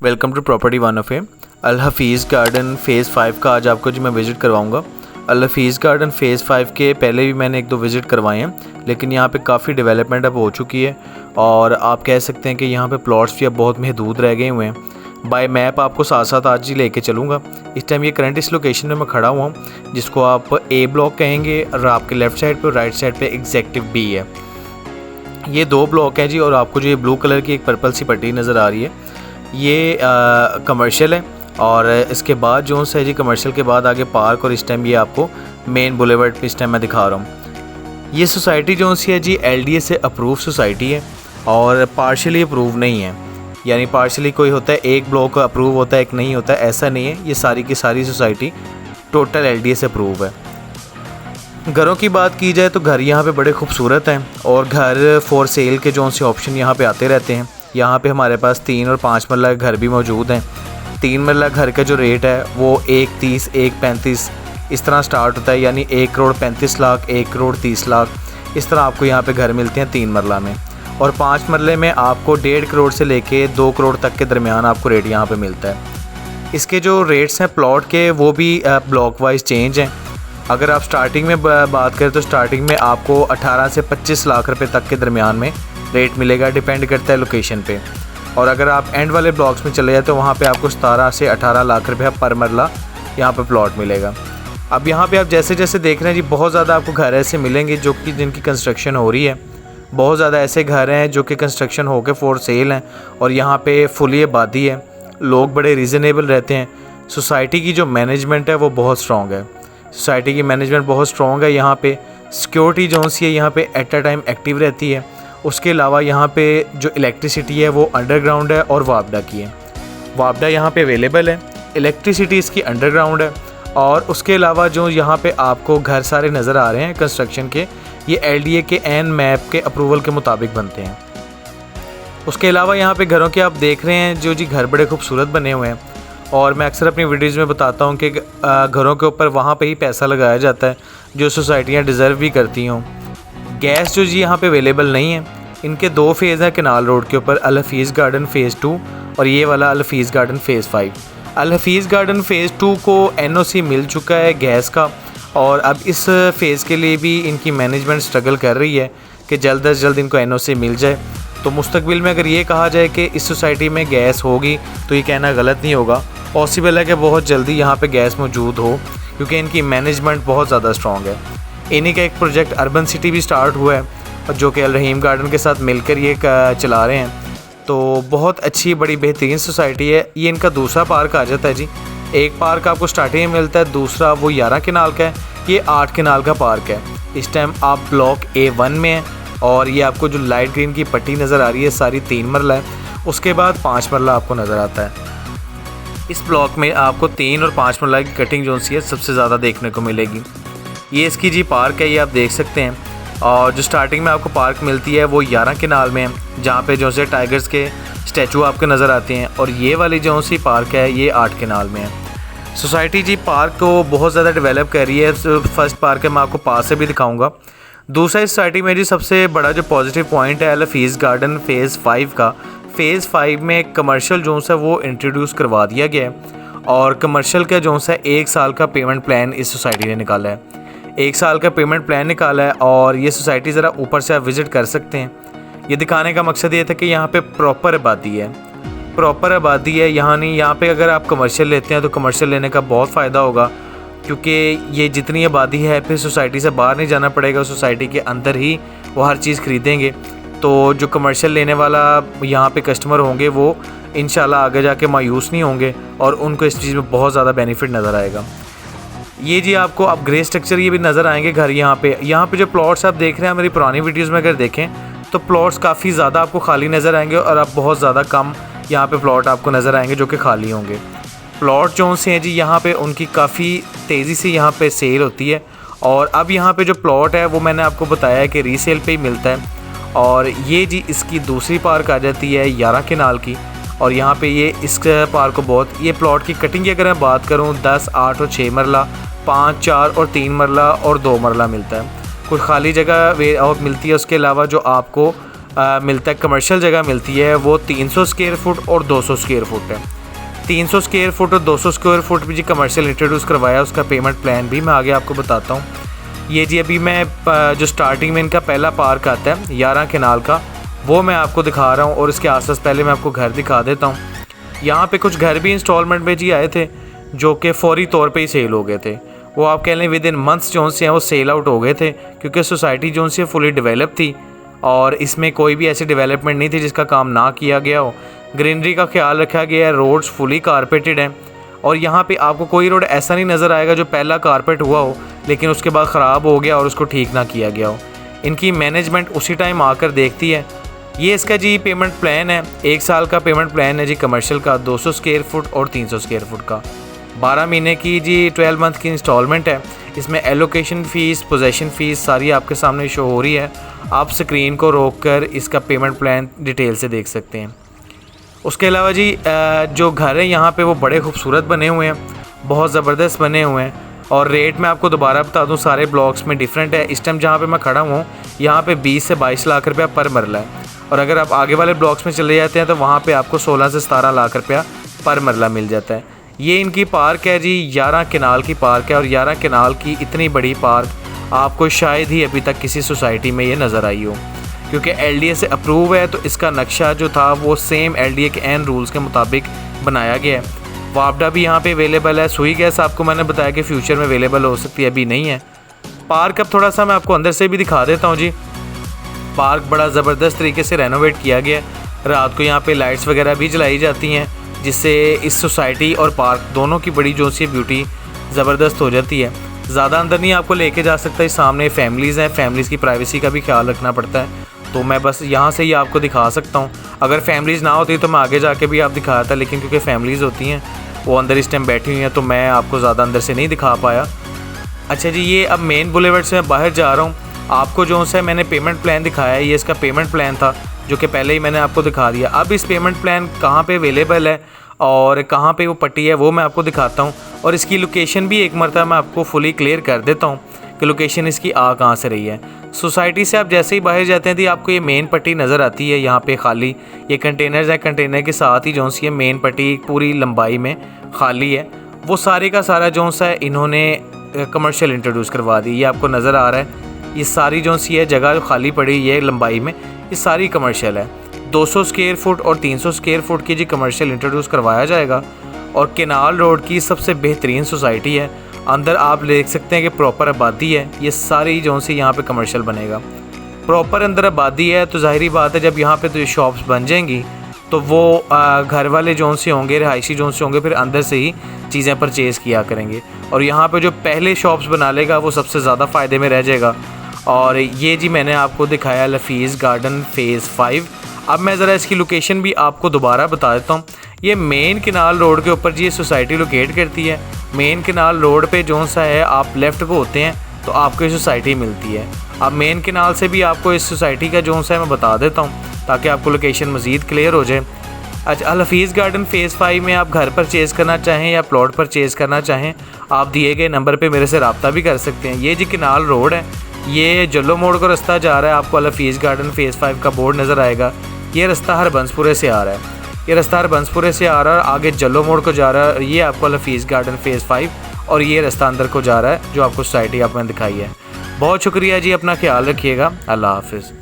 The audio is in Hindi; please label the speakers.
Speaker 1: Welcome to property one of Al Hafeez garden phase 5 का आज आपको जो मैं विज़िट करवाऊंगा। अल हफीज़ गार्डन फ़ेज़ 5 के पहले भी मैंने एक दो विज़िट करवाए हैं, लेकिन यहाँ पे काफ़ी डेवलपमेंट अब हो चुकी है और आप कह सकते हैं कि यहाँ पे प्लॉट्स भी अब बहुत महदूद रह गए हुए हैं। बाय मैप आपको साथ साथ आज ही लेके चलूँगा। इस टाइम ये करंट इस लोकेशन में मैं खड़ा हुआ हूँ, जिसको आप ए ब्लॉक कहेंगे और आपके लेफ़्ट साइड पर और राइट साइड पर एग्जेक्टिव बी है। ये दो ब्लॉक है जी, और आपको जो ये ब्लू कलर की एक पर्पल सी पट्टी नज़र आ रही है, ये कमर्शियल है। और इसके बाद जो है जी, कमर्शियल के बाद आगे पार्क, और इस टाइम ये आपको मेन बुलेवर्ड पे इस टाइम मैं दिखा रहा हूँ। ये सोसाइटी जो सी है जी LDA से अप्रूव सोसाइटी है और पार्शियली अप्रूव नहीं है। यानी पार्शियली कोई होता है, एक ब्लॉक अप्रूव होता है, एक नहीं होता है, ऐसा नहीं है। ये सारी की सारी सोसाइटी टोटल LDA से अप्रूव है। घरों की बात की जाए तो घर यहाँ पे बड़े खूबसूरत हैं और घर फॉर सेल के जो से ऑप्शन यहाँ पे आते रहते हैं। यहाँ पे हमारे पास 3 और 5 मरला घर भी मौजूद हैं। 3 मरला घर का जो रेट है वो 1.30, 1.35 इस तरह स्टार्ट होता है, यानी 1,35 लाख, 1,30 लाख इस तरह आपको यहाँ पे घर मिलते हैं 3 मरला में। और 5 मरले में आपको 1.5 करोड़ से लेके 2 करोड़ तक के दरमियान आपको रेट यहाँ पे मिलता है। इसके जो रेट्स हैं प्लॉट के वो भी ब्लॉक वाइज चेंज हैं। अगर आप स्टार्टिंग में बात करें तो स्टार्टिंग में आपको 18 से 25 लाख रुपए तक के दरमियान में रेट मिलेगा, डिपेंड करता है लोकेशन पे। और अगर आप एंड वाले ब्लॉक्स में चले जाए तो वहाँ पे आपको 17 से 18 लाख रुपए पर मरला यहाँ पे प्लॉट मिलेगा। अब यहाँ पे आप जैसे जैसे देख रहे हैं जी, बहुत ज़्यादा आपको घर ऐसे मिलेंगे जो कि जिनकी कंस्ट्रक्शन हो रही है। बहुत ज़्यादा ऐसे घर हैं जो कि कंस्ट्रक्शन होकर फॉर सेल हैं और यहाँ पर फुली आबादी है। लोग बड़े रीज़नेबल रहते हैं। सोसाइटी की जो मैनेजमेंट है वो बहुत स्ट्रॉन्ग है। सोसाइटी की मैनेजमेंट बहुत स्ट्रॉन्ग है। यहाँ पे सिक्योरिटी जो सी है यहाँ पे एट अ टाइम एक्टिव रहती है। उसके अलावा यहाँ पे जो इलेक्ट्रिसिटी है वो अंडरग्राउंड है और वापडा की है। वापडा यहाँ पे अवेलेबल है, इलेक्ट्रिसिटी इसकी अंडरग्राउंड है। और उसके अलावा जो यहाँ पे आपको घर सारे नज़र आ रहे हैं कंस्ट्रक्शन के, ये LDA के एन मैप के अप्रूवल के मुताबिक बनते हैं। उसके अलावा यहाँ पे घरों के आप देख रहे हैं जो जी घर बड़े खूबसूरत बने हुए हैं। और मैं अक्सर अपनी वीडियोज़ में बताता हूँ कि घरों के ऊपर वहाँ पे ही पैसा लगाया जाता है जो सोसाइटियाँ डिज़र्व भी करती हों। गैस जो जी यहाँ पे अवेलेबल नहीं है। इनके 2 फेज़ हैं कनाल रोड के ऊपर, अल हफीज़ गार्डन फ़ेज़ 2 और ये वाला अल हफीज़ गार्डन फ़ेज़ 5। अल हफीज़ गार्डन फ़ेज़ 2 को NOC मिल चुका है गैस का, और अब इस फ़ेज़ के लिए भी इनकी मैनेजमेंट स्ट्रगल कर रही है कि जल्द अज जल्द इनको NOC मिल जाए। तो मुस्तकबिल में अगर ये कहा जाए कि इस सोसाइटी में गैस होगी तो ये कहना गलत नहीं होगा। पॉसिबल है कि बहुत जल्दी यहाँ पे गैस मौजूद हो, क्योंकि इनकी मैनेजमेंट बहुत ज़्यादा स्ट्रॉन्ग है। इन्हीं का एक प्रोजेक्ट अर्बन सिटी भी स्टार्ट हुआ है, और जो कि अल रहीम गार्डन के साथ मिलकर ये चला रहे हैं। तो बहुत अच्छी बड़ी बेहतरीन सोसाइटी है। ये इनका दूसरा पार्क आ जाता है जी। एक पार्क आपको स्टार्टिंग में मिलता है, दूसरा वो 11 कनाल का है, ये 8 कनाल का पार्क है। इस टाइम आप ब्लॉक A1 में हैं और ये आपको जो लाइट ग्रीन की पट्टी नज़र आ रही है सारी 3 मरला है। उसके बाद 5 मरला आपको नज़र आता है। इस ब्लॉक में आपको 3 और 5 मरला की कटिंग जो सी है सबसे ज़्यादा देखने को मिलेगी। ये इसकी जी पार्क है, ये आप देख सकते हैं। और जो स्टार्टिंग में आपको पार्क मिलती है वो 11 कनाल में है, जहाँ पे जो से टाइगर्स के स्टैचू आपको नज़र आते हैं। और ये वाली जो सी पार्क है ये 8 कनाल में है। सोसाइटी जी पार्क को बहुत ज़्यादा डेवलप कर रही है। फर्स्ट पार्क है, मैं आपको पास से भी दिखाऊँगा। दूसरा इस सोसाइटी में जी सबसे बड़ा जो पॉजिटिव पॉइंट है अल हफीज़ गार्डन फ़ेज़ 5 का, फ़ेज़ 5 में कमर्शियल जो है वो इंट्रोड्यूस करवा दिया गया है। और कमर्शियल का जो है 1 साल का पेमेंट प्लान इस सोसाइटी ने निकाला है। 1 साल का पेमेंट प्लान निकाला है और ये सोसाइटी ज़रा ऊपर से आप विज़िट कर सकते हैं। ये दिखाने का मकसद ये था कि यहाँ पे प्रॉपर आबादी है, प्रॉपर आबादी है। यहाँ नहीं, यहाँ पे अगर आप कमर्शियल लेते हैं तो कमर्शियल लेने का बहुत फ़ायदा होगा, क्योंकि ये जितनी आबादी है फिर सोसाइटी से बाहर नहीं जाना पड़ेगा, सोसाइटी के अंदर ही वो हर चीज़ ख़रीदेंगे। तो जो कमर्शियल लेने वाला यहाँ पे कस्टमर होंगे वो इंशाल्लाह आगे जाके मायूस नहीं होंगे और उनको इस चीज़ में बहुत ज़्यादा बेनिफिट नज़र आएगा। ये जी आपको अब ग्रे स्ट्रक्चर ये भी नज़र आएंगे घर यहाँ पे जो प्लॉट्स आप देख रहे हैं मेरी पुरानी वीडियोज़ में अगर देखें तो प्लॉट्स काफ़ी ज़्यादा आपको खाली नज़र आएंगे, और अब बहुत ज़्यादा कम यहाँ पे प्लॉट आपको नज़र आएंगे जो कि खाली होंगे। प्लॉट जो से हैं जी यहाँ पे उनकी काफ़ी तेज़ी से यहाँ पे सेल होती है। और अब यहाँ पे जो प्लॉट है वो मैंने आपको बताया है कि रीसेल पे ही मिलता है। और ये जी इसकी दूसरी पार्क आ जाती है 11 कनाल की, और यहाँ पे ये इस पार्क को बहुत, ये प्लॉट की कटिंग की अगर मैं बात करूँ 10, 8 और 6 मरला, 5, 4 और 3 मरला और 2 मरला मिलता है। कुछ खाली जगह और मिलती है। उसके अलावा जो आपको मिलता है, कमर्शियल जगह मिलती है, वो 300 स्क्वायर फुट और 200 स्क्वायर फुट है। 300 स्क्वायर फुट और 200 स्क्वायर फुट भी जी कमर्शियल इंट्रोड्यूस करवाया, उसका पेमेंट प्लान भी मैं आगे आपको बताता हूँ। ये जी अभी मैं जो स्टार्टिंग में इनका पहला पार्क आता है 11 केनाल का, वो मैं आपको दिखा रहा हूँ। और इसके आसपास पहले मैं आपको घर दिखा देता हूँ। यहाँ पे कुछ घर भी इंस्टॉलमेंट में जी आए थे जो कि फौरी तौर पे ही सेल हो गए थे। वो आप कह लें विद इन मंथ्स जो से हैं वो सेल आउट हो गए थे, क्योंकि सोसाइटी जो से फुली डेवलप थी और इसमें कोई भी ऐसी डेवलपमेंट नहीं थी जिसका काम ना किया गया हो। ग्रीनरी का ख्याल रखा गया है, रोड्स फुली कारपेटेड हैं और यहाँ पे आपको कोई रोड ऐसा नहीं नज़र आएगा जो पहला कारपेट हुआ हो लेकिन उसके बाद ख़राब हो गया और उसको ठीक ना किया गया हो। इनकी मैनेजमेंट उसी टाइम आकर देखती है। ये इसका जी पेमेंट प्लान है, 1 साल का पेमेंट प्लान है जी कमर्शियल का, 200 स्क्वायर फुट और 300 स्क्वायर फुट का। 12 महीने की जी 12 मंथ की इंस्टॉलमेंट है। इसमें एलोकेशन फ़ीस, पोजेसन फ़ीस सारी आपके सामने शो हो रही है। आप स्क्रीन को रोककर इसका पेमेंट प्लान डिटेल से देख सकते हैं। उसके अलावा जी जो घर है यहाँ पे वो बड़े खूबसूरत बने हुए हैं, बहुत ज़बरदस्त बने हुए हैं। और रेट मैं आपको दोबारा बता दूँ, सारे ब्लॉक्स में डिफरेंट है। इस टाइम जहाँ पे मैं खड़ा हूँ यहाँ पे 20 से 22 लाख रुपया पर मरला है, और अगर आप आगे वाले ब्लॉक्स में चले जाते हैं तो वहाँ पे आपको 16 से 17 लाख रुपया पर मरला मिल जाता है। ये इनकी पार्क है जी, 11 केनाल की पार्क है। और 11 केनाल की इतनी बड़ी पार्क आपको शायद ही अभी तक किसी सोसाइटी में ये नज़र आई हो, क्योंकि LDA से अप्रूव है। तो इसका नक्शा जो था वो सेम LDA के एन रूल्स के मुताबिक बनाया गया है। वापडा भी यहाँ पे अवेलेबल है। सुई गैस आपको मैंने बताया कि फ्यूचर में अवेलेबल हो सकती है, अभी नहीं है। पार्क अब थोड़ा सा मैं आपको अंदर से भी दिखा देता हूँ जी। पार्क बड़ा ज़बरदस्त तरीके से रेनोवेट किया गया है। रात को यहाँ पे लाइट्स वगैरह भी जलाई जाती हैं, जिससे इस सोसाइटी और पार्क दोनों की बड़ी जो सी ब्यूटी ज़बरदस्त हो जाती है। ज़्यादा अंदर नहीं आपको लेके जा सकता, इस सामने फैमिलीज़ हैं, फैमिलीज़ की प्राइवेसी का भी ख्याल रखना पड़ता है। तो मैं बस यहाँ से ही आपको दिखा सकता हूँ। अगर फैमिलीज़ ना होती तो मैं आगे जाके भी आप दिखाया था, लेकिन क्योंकि फैमिलीज़ होती हैं वो अंदर इस टाइम बैठी हुई हैं तो मैं आपको ज़्यादा अंदर से नहीं दिखा पाया। अच्छा जी, ये अब मेन बुलेवर्ड से मैं बाहर जा रहा हूँ। आपको जो सा मैंने पेमेंट प्लान दिखाया है, ये इसका पेमेंट प्लान था जो कि पहले ही मैंने आपको दिखा दिया। अब इस पेमेंट प्लान कहाँ पे अवेलेबल है और कहाँ पे वो पट्टी है वो मैं आपको दिखाता हूँ, और इसकी लोकेशन भी एक मरतबा मैं आपको फुली क्लियर कर देता हूँ कि लोकेशन इसकी आ कहाँ से रही है। सोसाइटी से आप जैसे ही बाहर जाते हैं तो आपको ये मेन पट्टी नज़र आती है। यहाँ पे खाली ये कंटेनर्स है, कंटेनर के साथ ही जो सी है मेन पट्टी पूरी लंबाई में खाली है। वो सारे का सारा जो सा है इन्होंने कमर्शियल इंट्रोड्यूस करवा दी। ये आपको नज़र आ रहा है, ये सारी जो सी है जगह जो खाली पड़ी ये लंबाई में, ये सारी कमर्शियल है। 200 स्क्वायर फुट और 300 स्क्वायर फुट की जी कमर्शियल इंट्रोड्यूस करवाया जाएगा। और केनाल रोड की सबसे बेहतरीन सोसाइटी है। अंदर आप देख सकते हैं कि प्रॉपर आबादी है। ये सारी जो सी यहाँ पे कमर्शियल बनेगा, प्रॉपर अंदर आबादी है। तो ज़ाहिरी बात है जब यहाँ पे तो ये शॉप्स बन जाएंगी तो वो घर वाले जो से होंगे, रिहायशी जो से होंगे, फिर अंदर से ही चीज़ें परचेज़ किया करेंगे। और यहाँ पे जो पहले शॉप्स बना लेगा वो सबसे ज़्यादा फ़ायदे में रह जाएगा। और ये जी मैंने आपको दिखाया लफीज़ गार्डन फ़ेज़ 5। अब मैं ज़रा इसकी लोकेशन भी आपको दोबारा बता देता हूँ। ये मेन केनाल रोड के ऊपर जी ये सोसाइटी लोकेट करती है। मेन केनाल रोड पे जो सा है आप लेफ़्ट को होते हैं तो आपको ये सोसाइटी मिलती है। अब मेन केनाल से भी आपको इस सोसाइटी का जो सा है मैं बता देता हूँ ताकि आपको लोकेशन मज़ीद क्लियर हो जाए। अच्छा, अल हफीज़ गार्डन फ़ेज़ 5 में आप घर परचेज़ करना चाहें या प्लॉट परचेज़ करना चाहें, आप दिए गए नंबर पे मेरे से रब्ता भी कर सकते हैं। ये जी केनाल रोड है, ये जल्लो मोड़ को रास्ता जा रहा है। आपको अल हफीज़ गार्डन फ़ेज़ 5 का बोर्ड नज़र आएगा। ये रास्ता हरबंसपुरे से आ रहा है, ये रास्ता हरबंसपुरे से आ रहा है, आगे जल्लो मोड़ को जा रहा है। ये आपको अल हफीज़ गार्डन फ़ेज़ 5 और ये रास्ता अंदर को जा रहा है जो आपको सोसाइटी आप मैंने दिखाई है। बहुत शुक्रिया जी, अपना ख्याल रखिएगा। अल्लाह हाफ़िज़।